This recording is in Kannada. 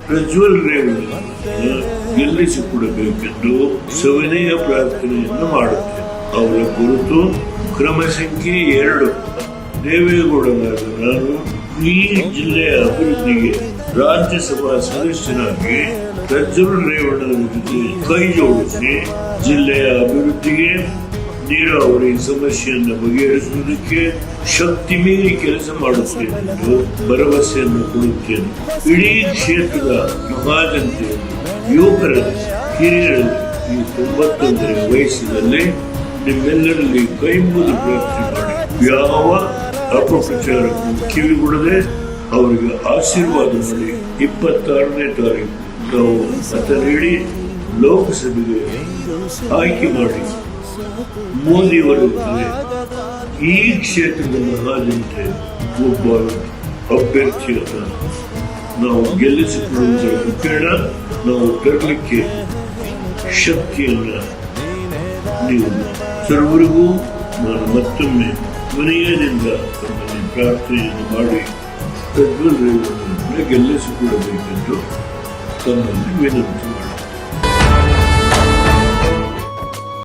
ಪ್ರಜ್ವಲ್ ರೇವಣ್ಣರನ್ನು ಗೆಲ್ಲಿಸಿಕೊಡಬೇಕೆಂದು ಸವಿನಯ ಪ್ರಾರ್ಥನೆಯನ್ನು ಮಾಡುತ್ತೇನೆ. ಅವರ ಕುರಿತು ಕ್ರಮ ಸಂಖ್ಯೆ 2. ದೇವೇಗೌಡರಾದ ನಾನು ಈ ಜಿಲ್ಲೆಯ ಅಭಿವೃದ್ಧಿಗೆ ರಾಜ್ಯಸಭಾ ಸದಸ್ಯನಾಗಿ ಪ್ರಜ್ವಲ್ ರೇವಣ್ಣರ ಜೊತೆ ಕೈ ಜೋಡಿಸಿ ಜಿಲ್ಲೆಯ ಅಭಿವೃದ್ಧಿಗೆ ನೀರಾವರಿ ಸಮಸ್ಯೆಯನ್ನು ಬಗೆಹರಿಸುವುದಕ್ಕೆ ಶಕ್ತಿ ಮೀರಿ ಕೆಲಸ ಮಾಡುತ್ತೇನೆ ಎಂದು ಭರವಸೆಯನ್ನು ಕೊಡುತ್ತೇನೆ. ಇಡೀ ಕ್ಷೇತ್ರದ ಮಹಾಜನತೆಯಲ್ಲಿ, ಯುವಕರಲ್ಲಿ, ಹಿರಿಯರಲ್ಲಿ ಈ 91ನೇ ವಯಸ್ಸಿನಲ್ಲಿ ನಿಮ್ಮೆಲ್ಲರಲ್ಲಿ ಕೈ ಮುಗಿದು ಪ್ರಾರ್ಥನೆ ಮಾಡಿ, ಯಾವ ಅಪಪ್ರಚಾರಕ್ಕೂ ಕಿವಿಗೊಡದೆ ಅವರಿಗೆ ಆಶೀರ್ವಾದ ಮಾಡಿ 26ನೇ ತಾರೀಕು ನಾವು ಮತ ನೀಡಿ ಲೋಕಸಭೆಗೆ ಆಯ್ಕೆ ಮಾಡಿ ಮೋದಿಯವರು ಈ ಕ್ಷೇತ್ರದ ಮಹಾಜನತೆ ಒಬ್ಬ ಅಭ್ಯರ್ಥಿಯನ್ನು ನಾವು ಗೆಲ್ಲಿಸಿಕೊಳ್ಳುವುದರ ಮುಖೇನ ನಾವು ತರಲಿಕ್ಕೆ ಶಕ್ತಿಯನ್ನ ನೀವು ಸರ್ವರಿಗೂ ನಾನು ಮತ್ತೊಮ್ಮೆ ವಿನಯದಿಂದ ತಮ್ಮಲ್ಲಿ ಪ್ರಾರ್ಥನೆಯನ್ನು ಮಾಡಿ ಪ್ರಜ್ವಲ್ ರೇವಣ್ಣರನ್ನು ಗೆಲ್ಲಿಸಿಕೊಳ್ಳಬೇಕೆಂದು ತಮ್ಮಲ್ಲಿ ವಿನಂತಿ ಮಾಡಿ